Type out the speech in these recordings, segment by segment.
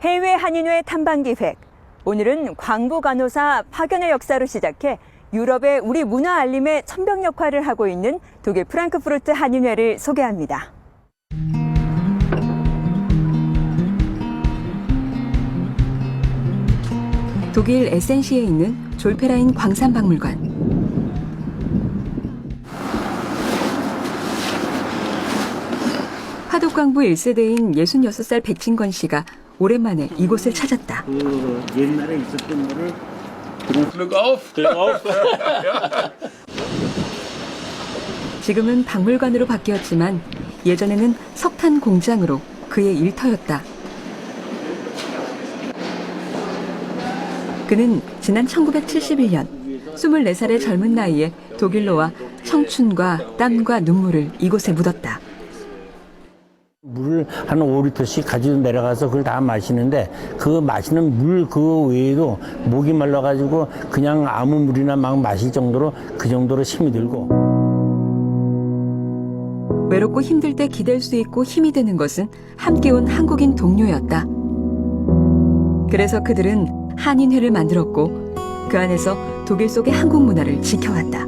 해외 한인회 탐방 기획. 오늘은 광부 간호사 파견의 역사로 시작해 유럽의 우리 문화 알림의 천병 역할을 하고 있는 독일 프랑크푸르트 한인회를 소개합니다. 독일 에센시에 있는 졸페라인 광산박물관. 화독광부 1세대인 66살 백진건 씨가 오랜만에 이곳을 찾았다. 옛날에 있었던 거를 지금은 박물관으로 바뀌었지만 예전에는 석탄 공장으로 그의 일터였다. 그는 지난 1971년 24살의 젊은 나이에 독일로 와 청춘과 땀과 눈물을 이곳에 묻었다. 물을 한 5리터씩 가지고 내려가서 그걸 다 마시는데 그 마시는 물 그 외에도 목이 말라가지고 그냥 아무 물이나 막 마실 정도로 그 정도로 힘이 들고. 외롭고 힘들 때 기댈 수 있고 힘이 되는 것은 함께 온 한국인 동료였다. 그래서 그들은 한인회를 만들었고 그 안에서 독일 속의 한국 문화를 지켜왔다.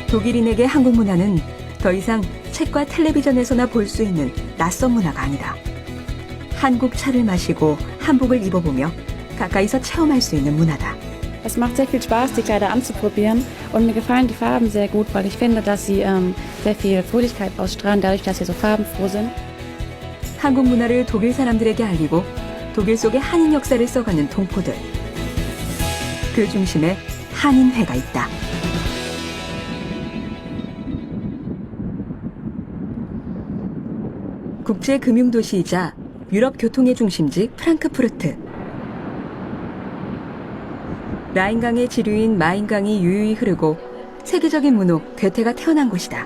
독일인에게 한국 문화는 더 이상 책과 텔레비전에서나 볼 수 있는 낯선 문화가 아니다. 한국 차를 마시고 한복을 입어보며 가까이서 체험할 수 있는 문화다. Es macht sehr viel Spaß, die Kleider anzuprobieren und mir gefallen die Farben sehr gut, weil ich finde, dass sie sehr viel Fröhlichkeit ausstrahlen, dadurch, dass sie so farbenfroh sind. 한국 문화를 독일 사람들에게 알리고 독일 속의 한인 역사를 써가는 동포들. 그 중심에 한인회가 있다. 국제 금융도시이자 유럽 교통의 중심지 프랑크푸르트. 라인강의 지류인 마인강이 유유히 흐르고 세계적인 문호 괴테가 태어난 곳이다.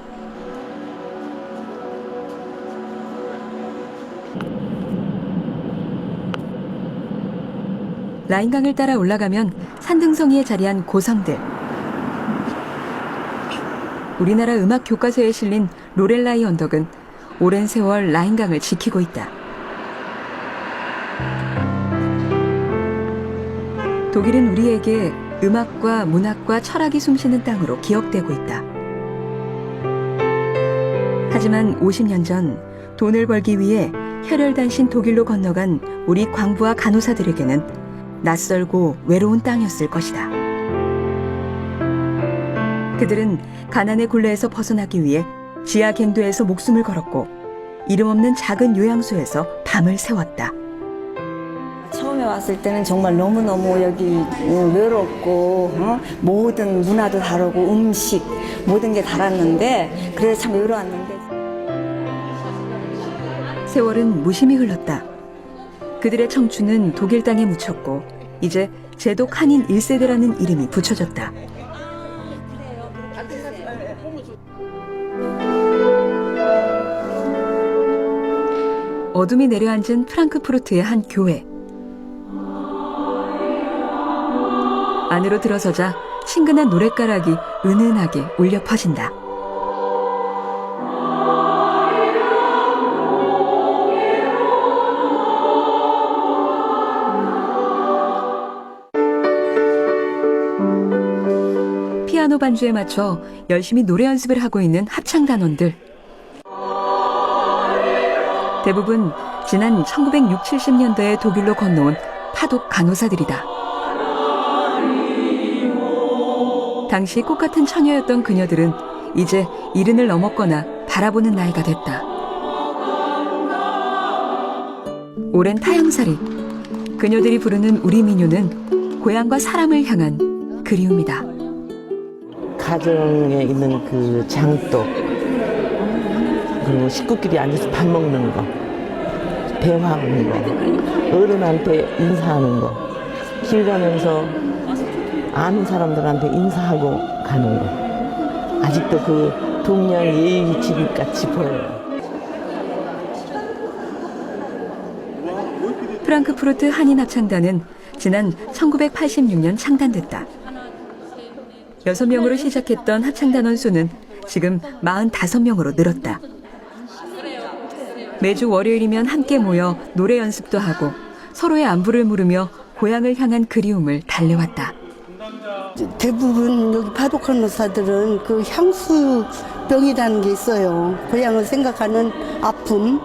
라인강을 따라 올라가면 산등성이에 자리한 고성들. 우리나라 음악 교과서에 실린 로렐라이 언덕은 오랜 세월 라인강을 지키고 있다. 독일은 우리에게 음악과 문학과 철학이 숨쉬는 땅으로 기억되고 있다. 하지만 50년 전 돈을 벌기 위해 혈혈단신 독일로 건너간 우리 광부와 간호사들에게는 낯설고 외로운 땅이었을 것이다. 그들은 가난의 굴레에서 벗어나기 위해 지하 갱도에서 목숨을 걸었고 이름 없는 작은 요양소에서 밤을 새웠다. 처음에 왔을 때는 정말 너무너무 여기 외롭고 모든 문화도 다르고 음식 모든 게 달랐는데 그래서 참 외로웠는데 세월은 무심히 흘렀다. 그들의 청춘은 독일 땅에 묻혔고 이제 제독 한인 1세대라는 이름이 붙여졌다. 어둠이 내려앉은 프랑크푸르트의 한 교회. 안으로 들어서자 친근한 노랫가락이 은은하게 울려 퍼진다. 피아노 반주에 맞춰 열심히 노래 연습을 하고 있는 합창단원들. 대부분 지난 1960, 70년대에 독일로 건너온 파독 간호사들이다. 당시 꽃같은 처녀였던 그녀들은 이제 70을 넘었거나 바라보는 나이가 됐다. 오랜 타향살이. 그녀들이 부르는 우리 민요는 고향과 사람을 향한 그리움이다. 가정에 있는 그 장독, 그리고 식구끼리 앉아서 밥 먹는 거, 대화하는 거, 어른한테 인사하는 거, 길 가면서 아는 사람들한테 인사하고 가는 거. 아직도 그 동양 예의 지급같이 보여요. 프랑크푸르트 한인합창단은 지난 1986년 창단됐다. 6명으로 시작했던 합창단원 수는 지금 45명으로 늘었다. 매주 월요일이면 함께 모여 노래 연습도 하고 서로의 안부를 물으며 고향을 향한 그리움을 달래왔다. 대부분 여기 파독간호사들은 그 향수병이라는 게 있어요. 고향을 생각하는 아픔.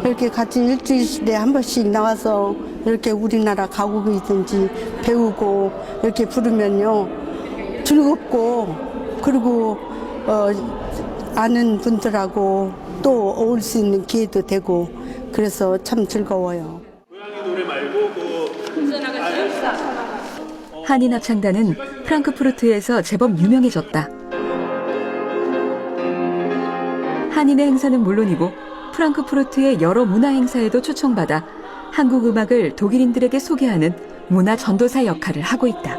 이렇게 같이 일주일에 한 번씩 나와서 이렇게 우리나라 가곡이든지 배우고 이렇게 부르면요 즐겁고 그리고 아는 분들하고 또 어울 수 있는 기회도 되고 그래서 참 즐거워요. 한인 합창단은 프랑크푸르트에서 제법 유명해졌다. 한인의 행사는 물론이고 프랑크푸르트의 여러 문화 행사에도 초청받아 한국 음악을 독일인들에게 소개하는 문화 전도사 역할을 하고 있다.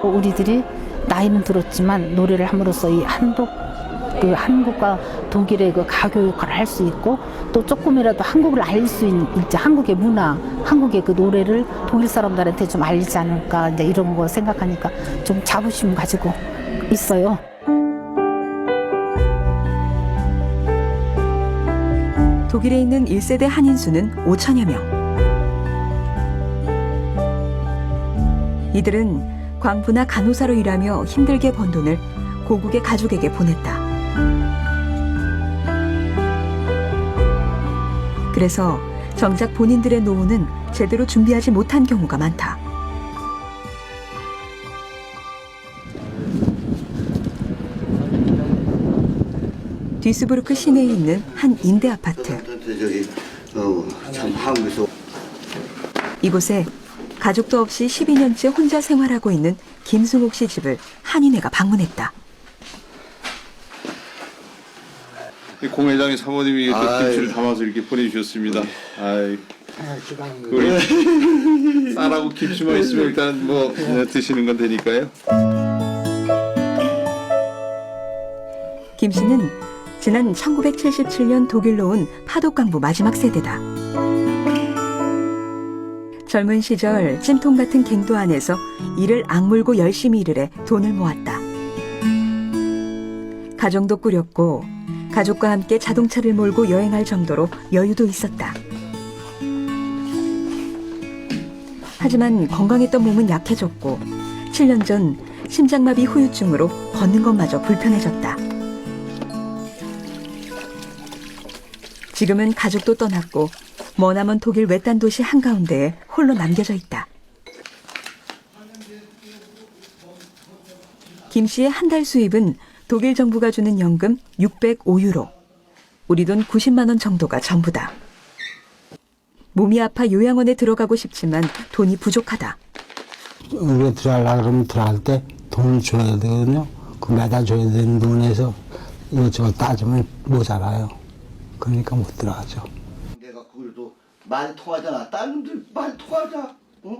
우리들이 나이는 들었지만 노래를 함으로써 이 한국과 독일의 그 가교 역할을 할 수 있고 또 조금이라도 한국을 알릴 수 있지 한국의 문화, 한국의 그 노래를 독일 사람들한테 좀 알리지 않을까 이제 이런 거 생각하니까 좀 자부심 가지고 있어요. 독일에 있는 1세대 한인 수는 5천여 명. 이들은 광부나 간호사로 일하며 힘들게 번 돈을 고국의 가족에게 보냈다. 그래서 정작 본인들의 노후는 제대로 준비하지 못한 경우가 많다. 뒤스부르크 시내에 있는 한 임대 아파트. 이곳에 가족도 없이 12년째 혼자 생활하고 있는 김승옥 씨 집을 한인회가 방문했다. 공 회장의 사모님이 또 김치를 담아서 이렇게 보내주셨습니다. 우리 쌀하고 김치만 있으면 일단 뭐 드시는 건 되니까요. 김 씨는 지난 1977년 독일로 온 파독강부 마지막 세대다. 젊은 시절 찜통 같은 갱도 안에서 이를 악물고 열심히 일을 해 돈을 모았다. 가정도 꾸렸고 가족과 함께 자동차를 몰고 여행할 정도로 여유도 있었다. 하지만 건강했던 몸은 약해졌고 7년 전 심장마비 후유증으로 걷는 것마저 불편해졌다. 지금은 가족도 떠났고 머나먼 독일 외딴 도시 한가운데에 홀로 남겨져 있다. 김 씨의 한 달 수입은 독일 정부가 주는 연금 605유로, 우리 돈 90만 원 정도가 전부다. 몸이 아파 요양원에 들어가고 싶지만 돈이 부족하다. 우리가 들어가려고 그러면 들어갈 때 돈을 줘야 되거든요. 그 매달 줘야 되는 돈에서 이것저것 따지면 모자라요. 그러니까 못 들어가죠. 내가 그래도 말 통하잖아. 다른 놈들 말 통하자. 응?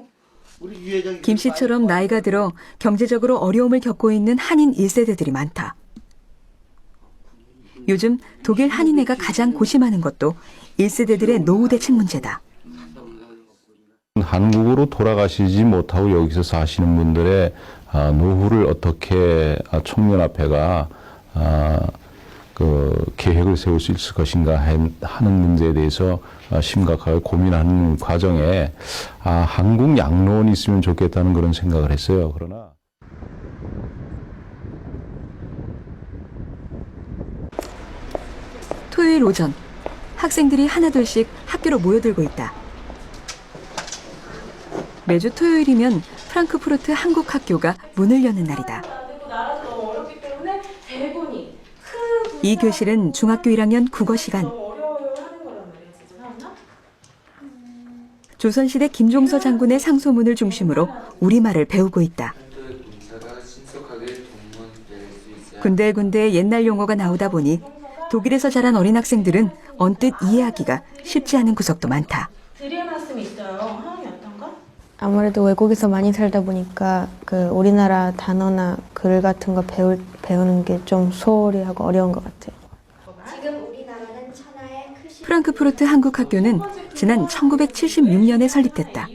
우리 유 회장이 김 씨처럼 나이가 들어 경제적으로 어려움을 겪고 있는 한인 1세대들이 많다. 요즘 독일 한인회가 가장 고심하는 것도 1세대들의 노후 대책 문제다. 한국으로 돌아가시지 못하고 여기서 사시는 분들의 노후를 어떻게 청년합회가 그 계획을 세울 수 있을 것인가 하는 문제에 대해서 심각하게 고민하는 과정에 한국 양로원이 있으면 좋겠다는 그런 생각을 했어요. 그러나 토요일 오전 학생들이 하나둘씩 학교로 모여들고 있다. 매주 토요일이면 프랑크푸르트 한국 학교가 문을 여는 날이다. 이 교실은 중학교 1학년 국어 시간. 조선시대 김종서 장군의 상소문을 중심으로 우리말을 배우고 있다. 군데군데 옛날 용어가 나오다 보니 독일에서 자란 어린 학생들은 언뜻 이해하기가 쉽지 않은 구석도 많다. 드릴 말씀이 있어요. 상황이 어떤가? 아무래도 외국에서 많이 살다 보니까 그 우리나라 단어나 글 같은 거 배우는 게 좀 소홀히 하고 어려운 것 같아요. 프랑크푸르트 한국학교는 지난 1976년에 설립됐다.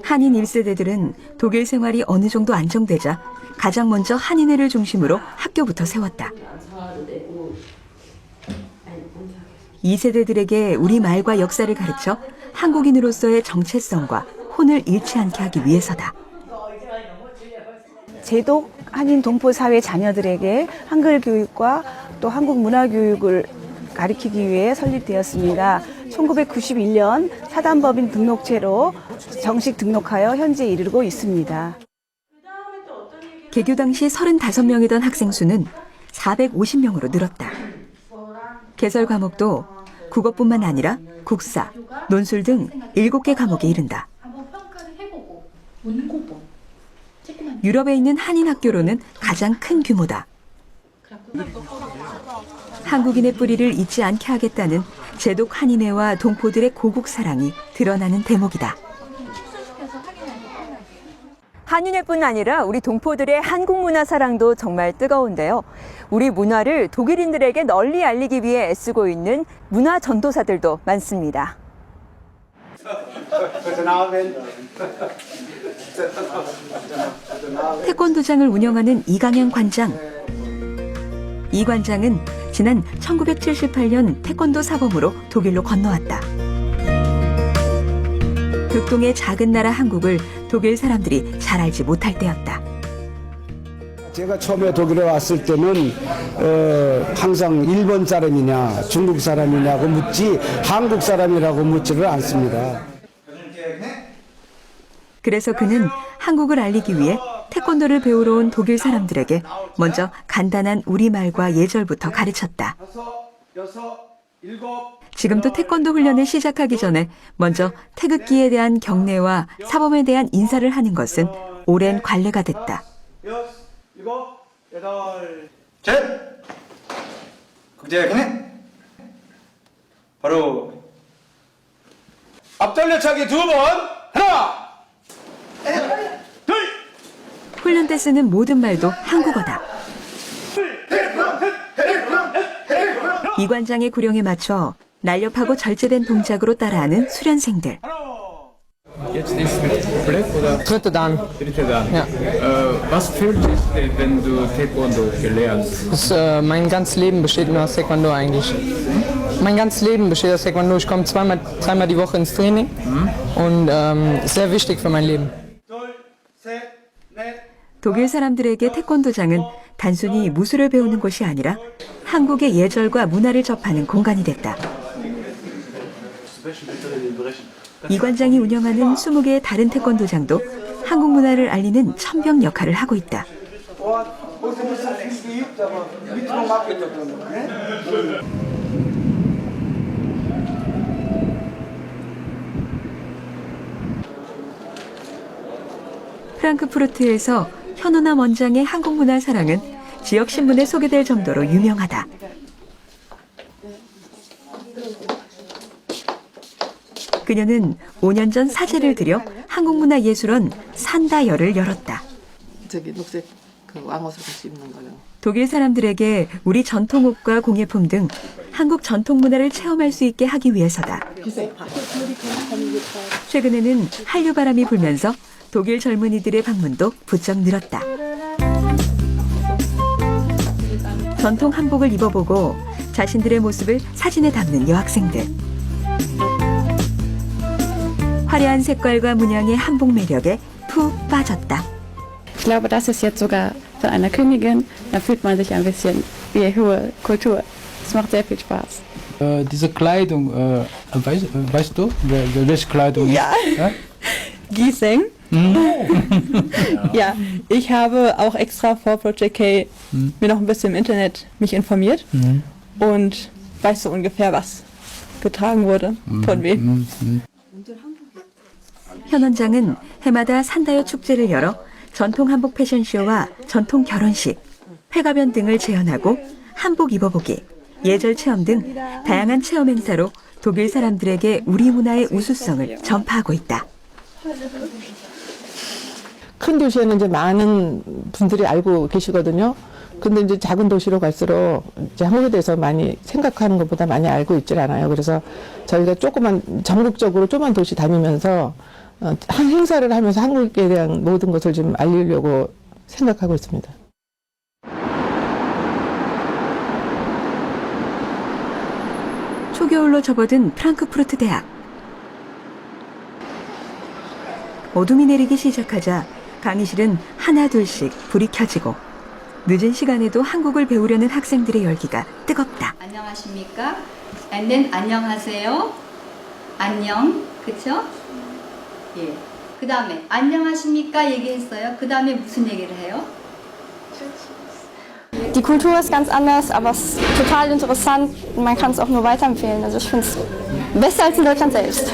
한인 1세대들은 독일 생활이 어느 정도 안정되자 가장 먼저 한인회를 중심으로 학교 학교부터 세웠다. 2세대들에게 우리 말과 역사를 가르쳐 한국인으로서의 정체성과 혼을 잃지 않게 하기 위해서다. 제독 한인 동포 사회 자녀들에게 한글 교육과 또 한국 문화 교육을 가르치기 위해 설립되었습니다. 1991년 사단법인 등록체로 정식 등록하여 현재 이르고 있습니다. 개교 당시 35명이던 학생 수는 450명으로 늘었다. 개설 과목도 국어뿐만 아니라 국사, 논술 등 7개 과목에 이른다. 유럽에 있는 한인 학교로는 가장 큰 규모다. 한국인의 뿌리를 잊지 않게 하겠다는 제독 한인회와 동포들의 고국 사랑이 드러나는 대목이다. 한인회뿐 아니라 우리 동포들의 한국 문화 사랑도 정말 뜨거운데요. 우리 문화를 독일인들에게 널리 알리기 위해 애쓰고 있는 문화 전도사들도 많습니다. 태권도장을 운영하는 이강현 관장. 이 관장은 지난 1978년 태권도 사범으로 독일로 건너왔다. 극동의 작은 나라 한국을 독일 사람들이 잘 알지 못할 때였다. 제가 처음에 독일에 왔을 때는 항상 일본 사람이냐 중국 사람이냐고 묻지 한국 사람이라고 묻지를 않습니다. 그래서 그는 한국을 알리기 위해 태권도를 배우러 온 독일 사람들에게 먼저 간단한 우리말과 예절부터 가르쳤다. 지금도 태권도 훈련을 시작하기 전에 먼저 태극기에 대한 경례와 사범에 대한 인사를 하는 것은 오랜 관례가 됐다. 국제경례 바로 앞돌려차기 2번 하나 둘. 훈련 때 쓰는 모든 말도 한국어다. 이 관장의 구령에 맞춰 날렵하고 절제된 동작으로 따라하는 수련생들. Dritte Dan. Dritte Dan. Ja. Was fühlt sich, wenn du Taekwondo gelernt hast? Mein ganzes Leben besteht nur aus Taekwondo eigentlich. Mein ganzes Leben besteht aus Taekwondo. Ich komme dreimal die Woche ins Training und ist sehr wichtig für mein Leben. 독일 사람들에게 태권도장은 단순히 무술을 배우는 곳이 아니라 한국의 예절과 문화를 접하는 공간이 됐다. 이 관장이 운영하는 20개의 다른 태권도장도 한국 문화를 알리는 천병 역할을 하고 있다. 프랑크푸르트에서 현호남 원장의 한국 문화 사랑은 지역 신문에 소개될 정도로 유명하다. 그녀는 5년 전 사제를 들여 한국문화예술원 산다열을 열었다. 저기 녹색 그 왕옷을 같이 입는 거요. 독일 사람들에게 우리 전통옷과 공예품 등 한국 전통 문화를 체험할 수 있게 하기 위해서다. 최근에는 한류 바람이 불면서 독일 젊은이들의 방문도 부쩍 늘었다. 전통 한복을 입어보고 자신들의 모습을 사진에 담는 여학생들. 화려한 색깔과 문양의 한복 매력에 푹 빠졌다. Ich glaube, das ist jetzt sogar von einer Königin. Da fühlt man sich ein bisschen wie hohe Kultur. Es macht sehr viel Spaß. Diese Kleidung, weißt du, welche Kleidung? Ja. Giesing. Ja, ich habe auch extra vor Project K mir noch ein bisschen im Internet mich informiert und weiß so ungefähr, was getragen wurde, von wem. 현 원장은 해마다 산다요 축제를 열어 전통 한복 패션쇼와 전통 결혼식, 회가변 등을 재현하고 한복 입어보기, 예절 체험 등 다양한 체험 행사로 독일 사람들에게 우리 문화의 우수성을 전파하고 있다. 큰 도시에는 이제 많은 분들이 알고 계시거든요. 근데 이제 작은 도시로 갈수록 이제 한국에 대해서 많이 생각하는 것보다 많이 알고 있질 않아요. 그래서 저희가 전국적으로 조그만 도시 다니면서 한 행사를 하면서 한국에 대한 모든 것을 좀 알리려고 생각하고 있습니다. 초겨울로 접어든 프랑크푸르트 대학. 어둠이 내리기 시작하자 강의실은 하나둘씩 불이 켜지고 늦은 시간에도 한국을 배우려는 학생들의 열기가 뜨겁다. 안녕하십니까? And then 안녕하세요. 안녕. 그쵸? 예. 그 다음에 안녕하십니까 얘기했어요. 그 다음에 무슨 얘기를 해요? Die Kultur ist ganz anders, aber es ist total interessant. Man kann es auch nur weiterempfehlen. Also ich finde es besser als in Deutschland selbst.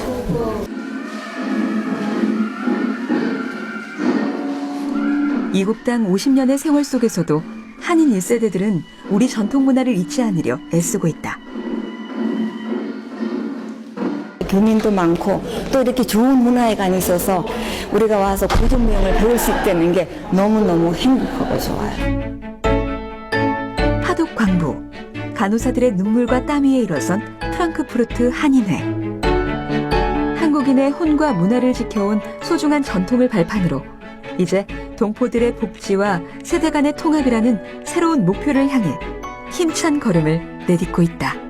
이국 땅 50년의 세월 속에서도 한인 1세대들은 우리 전통 문화를 잊지 않으려 애쓰고 있다. 교민도 많고 또 이렇게 좋은 문화회관이 있어서 우리가 와서 고전무용을 배울 수 있다는 게 너무너무 행복하고 좋아요. 파독 광부, 간호사들의 눈물과 땀 위에 일어선 프랑크푸르트 한인회. 한국인의 혼과 문화를 지켜온 소중한 전통을 발판으로 이제 동포들의 복지와 세대 간의 통합이라는 새로운 목표를 향해 힘찬 걸음을 내딛고 있다.